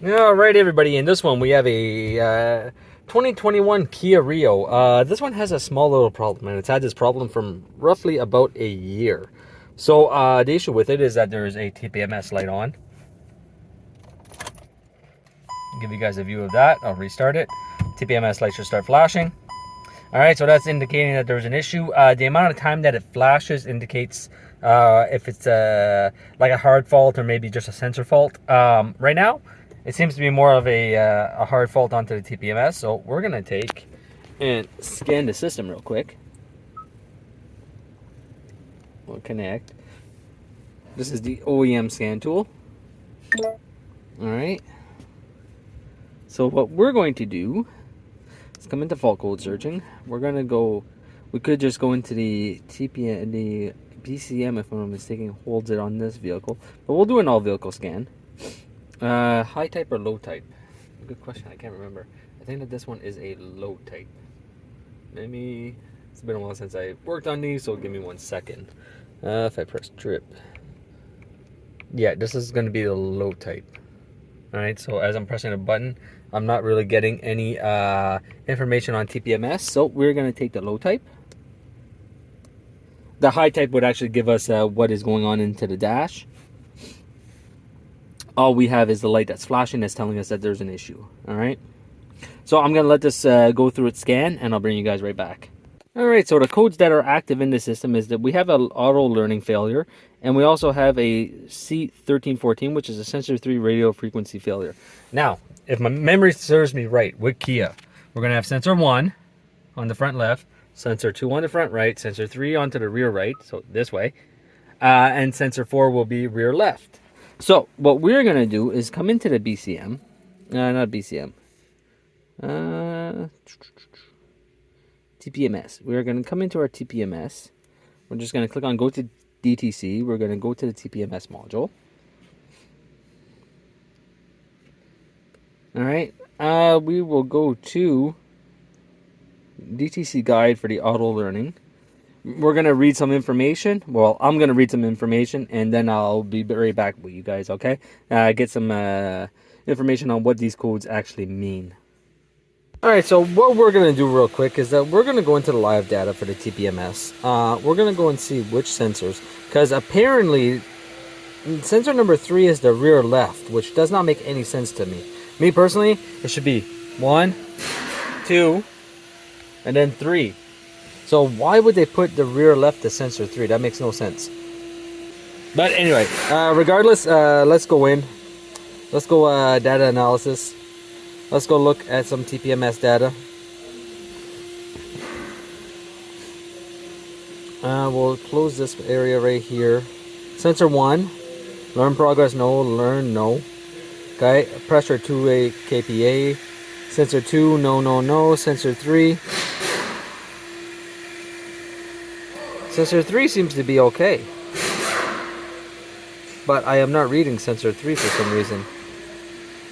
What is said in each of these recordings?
All right, everybody. In this one, we have a 2021 Kia Rio. This one has a small little problem, and it's had this problem from roughly about a year. So the issue with it is that there is a TPMS light on. I'll give you guys a view of that. I'll restart it. TPMS light should start flashing. All right, so that's indicating that there's an issue. The amount of time that it flashes indicates if it's like a hard fault or maybe just a sensor fault. Right now, it seems to be more of a hard fault onto the TPMS. So we're gonna take and scan the system real quick. We'll connect. This is the OEM scan tool. All right. So what we're going to do is come into fault code searching. We're gonna go. We could just go into the the BCM, if I'm not mistaken, holds it on this vehicle, but we'll do an all vehicle scan. High type or low type? Good question. I can't remember. I think that this one is a low type. Maybe it's been a while since I worked on these, so give me 1 second. If I press trip, yeah, this is going to be the low type. All right. So as I'm pressing a button, I'm not really getting any information on TPMS. So we're going to take the low type. The high type would actually give us what is going on into the dash. All we have is the light that's flashing that's telling us that there's an issue. All right. So I'm going to let this go through its scan, and I'll bring you guys right back. All right. So the codes that are active in the system is that we have an auto learning failure, and we also have a C1314, which is a sensor 3 radio frequency failure. Now, if my memory serves me right, with Kia, we're going to have sensor 1 on the front left, sensor 2 on the front right, sensor 3 onto the rear right, so this way, and sensor 4 will be rear left. So what we're going to do is come into the BCM, not BCM, TPMS. We're going to come into our TPMS. We're just going to click on go to DTC. We're going to go to the TPMS module. All right. We will go to DTC guide for the auto learning. We're going to read some information. Well, I'm going to read some information, and then I'll be right back with you guys, okay? Get some information on what these codes actually mean. All right, so what we're going to do real quick is that we're going to go into the live data for the TPMS. We're going to go and see which sensors, because apparently sensor number 3 is the rear left, which does not make any sense to me. Me personally, it should be 1, 2, and then 3. So why would they put the rear left to sensor 3? That makes no sense. But anyway, regardless, let's go in. Let's go data analysis. Let's go look at some TPMS data. We'll close this area right here. Sensor 1, learn progress, no. Learn, no. Okay, pressure 2 kPa. Sensor 2, no. Sensor 3. Sensor 3 seems to be okay, but I am not reading sensor 3 for some reason,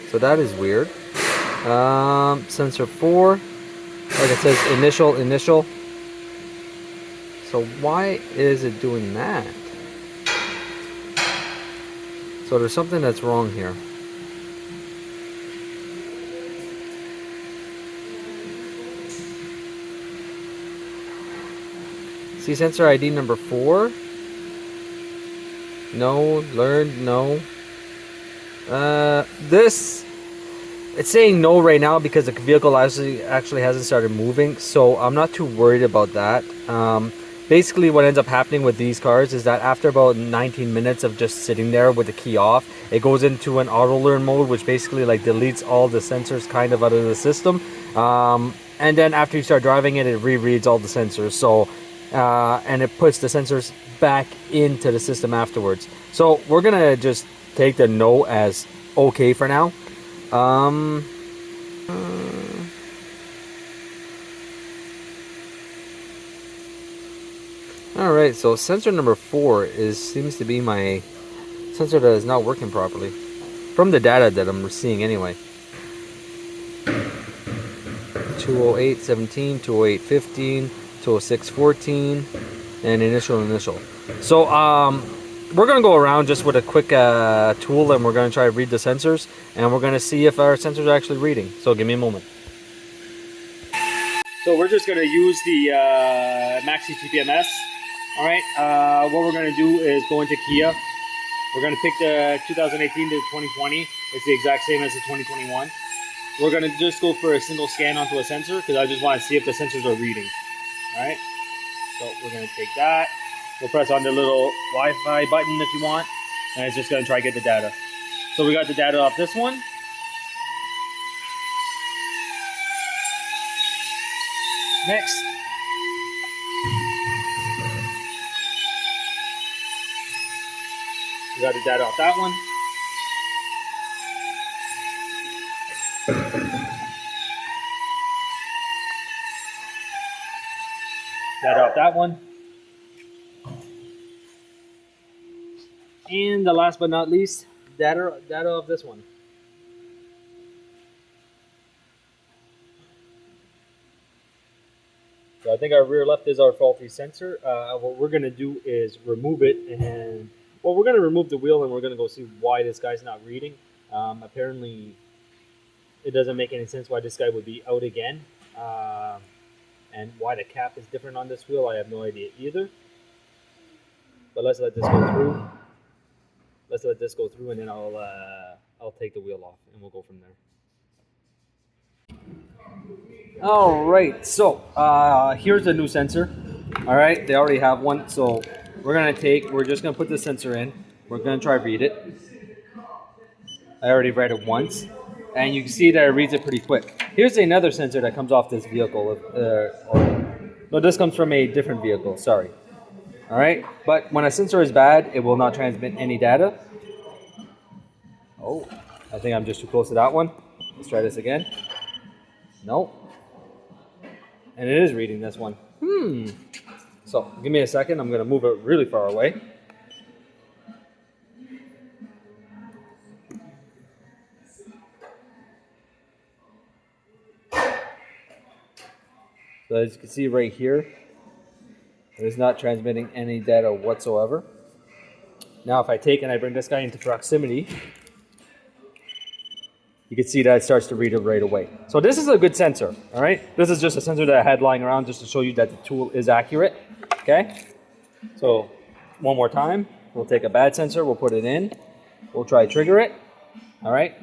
so that is weird. Sensor 4, like it says initial, so why is it doing that? So there's something that's wrong here. See sensor ID number 4. No. Learned, no. This, it's saying no right now because the vehicle actually hasn't started moving, so I'm not too worried about that. Basically what ends up happening with these cars is that after about 19 minutes of just sitting there with the key off, it goes into an auto learn mode, which basically like deletes all the sensors kind of out of the system. And then after you start driving it, it rereads all the sensors. So and it puts the sensors back into the system afterwards. So we're gonna just take the no as okay for now. All right, so sensor number 4 seems to be my sensor that is not working properly from the data that I'm seeing anyway. 208.17, 208.15, 206.14, and initial. So we're going to go around just with a quick tool, and we're going to try to read the sensors, and we're going to see if our sensors are actually reading. So give me a moment. So we're just going to use the Maxi TPMS. All right, what we're going to do is go into Kia. We're going to pick the 2018 to 2020. It's the exact same as the 2021. We're going to just go for a single scan onto a sensor because I just want to see if the sensors are reading. All right, so we're going to take that. We'll press on the little Wi-Fi button if you want, and it's just going to try to get the data. So we got the data off this one. Next. We got the data off that one. Data off that one. And the last but not least, data of this one. So I think our rear left is our faulty sensor. What we're going to do is remove it, and well, we're going to remove the wheel, and we're going to go see why this guy's not reading. Apparently, it doesn't make any sense why this guy would be out again, and why the cap is different on this wheel. I have no idea either. But let's let this go through. Let's let this go through, and then I'll take the wheel off, and we'll go from there. All right, so here's the new sensor. All right, they already have one, so we're just gonna put the sensor in. We're gonna try to read it. I already read it once, and you can see that it reads it pretty quick. Here's another sensor that comes off this vehicle. No, this comes from a different vehicle. Sorry. All right, but when a sensor is bad, it will not transmit any data. Oh, I think I'm just too close to that one. Let's try this again. No. And it is reading this one. So give me a second. I'm going to move it really far away. So as you can see right here, it is not transmitting any data whatsoever. Now if I take and I bring this guy into proximity, you can see that it starts to read it right away. So this is a good sensor, all right? This is just a sensor that I had lying around just to show you that the tool is accurate, okay? So one more time, we'll take a bad sensor, we'll put it in, we'll try trigger it, all right?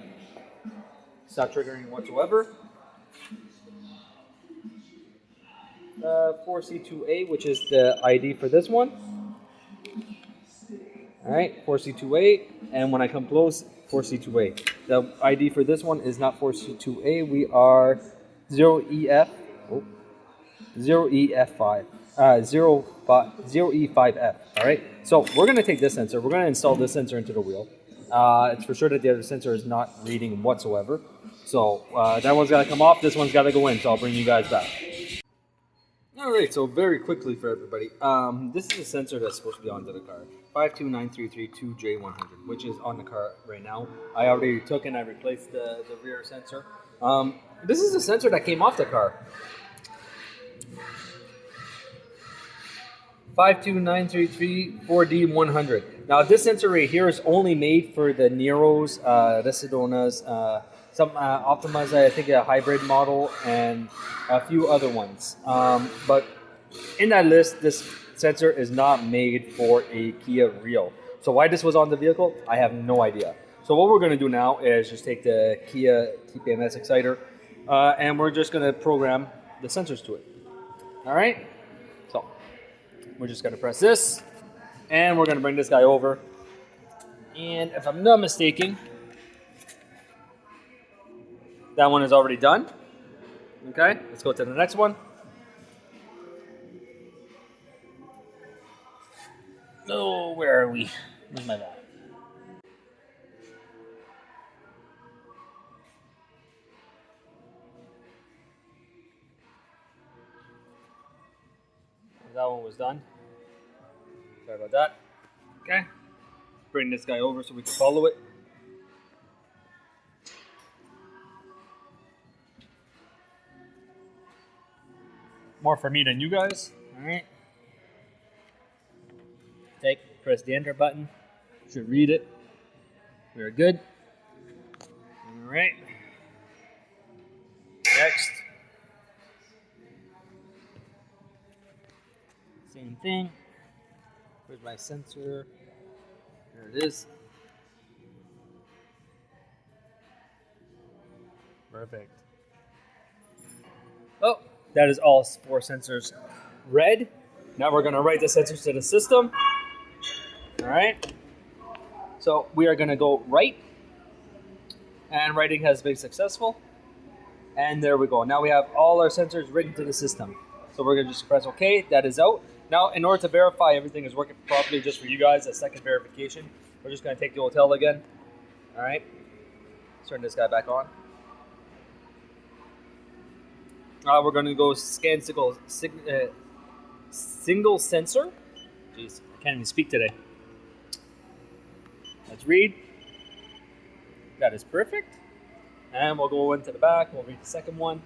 It's not triggering whatsoever. 4C2A, which is the ID for this one. All right, 4C2A, and when I come close, 4C2A. The ID for this one is not 4C2A. We are 0EF, 0EF5, 0E5F. All right, so we're going to take this sensor. We're going to install this sensor into the wheel. It's for sure that the other sensor is not reading whatsoever. So that one's got to come off. This one's got to go in. So I'll bring you guys back. All right, so very quickly for everybody, this is a sensor that's supposed to be onto the car, 5293332J100, which is on the car right now. I already took and I replaced the rear sensor. This is a sensor that came off the car. 52933-4D100. Now this sensor right here is only made for the Neros, the Sedonas, some Optimas, I think a hybrid model, and a few other ones. But in that list, this sensor is not made for a Kia Rio. So why this was on the vehicle, I have no idea. So what we're going to do now is just take the Kia TPMS exciter, and we're just going to program the sensors to it. All right? So we're just going to press this, and we're going to bring this guy over. And if I'm not mistaken, that one is already done. Okay, let's go to the next one. Oh, where are we? Where's my map? That one was done. Sorry about that. Okay, bring this guy over so we can follow it. More for me than you guys. All right. Press the enter button. Should read it. We're good. All right. Next. Same thing. Where's my sensor? There it is. Perfect. Oh, that is all 4 sensors read. Now we're going to write the sensors to the system. All right. So we are going to go write. And writing has been successful. And there we go. Now we have all our sensors written to the system. So we're going to just press OK. That is out. Now, in order to verify everything is working properly, just for you guys, a second verification, we're just going to take the hotel again. All right. Turn this guy back on. We're going to go scan single sensor. Jeez, I can't even speak today. Let's read. That is perfect. And we'll go into the back. We'll read the second one.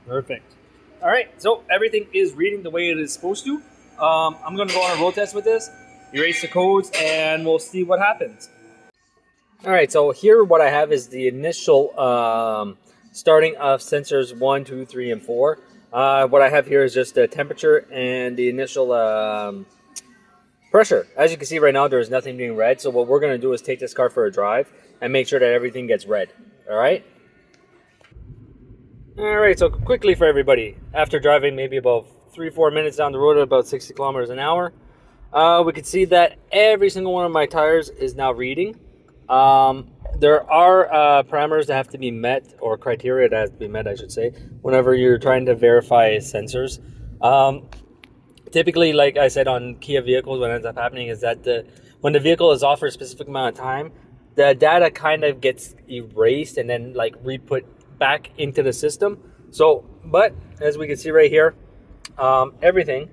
Perfect. All right, so everything is reading the way it is supposed to. I'm going to go on a road test with this, erase the codes, and we'll see what happens. All right, so here what I have is the initial starting of sensors 1, 2, 3, and 4. What I have here is just the temperature and the initial pressure. As you can see right now, there is nothing being read. So what we're going to do is take this car for a drive and make sure that everything gets read. All right? All right, so quickly for everybody. After driving maybe about 3-4 minutes down the road at about 60 kilometers an hour, we can see that every single one of my tires is now reading. There are parameters that have to be met, or criteria that has to be met, I should say, whenever you're trying to verify sensors. Typically, like I said, on Kia vehicles, what ends up happening is that when the vehicle is off for a specific amount of time, the data kind of gets erased and then like re-put back into the system. So, but as we can see right here, everything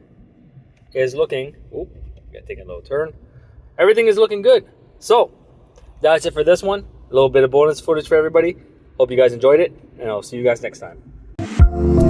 is looking, gotta take a little turn. Everything is looking good. So, that's it for this one. A little bit of bonus footage for everybody. Hope you guys enjoyed it, and I'll see you guys next time.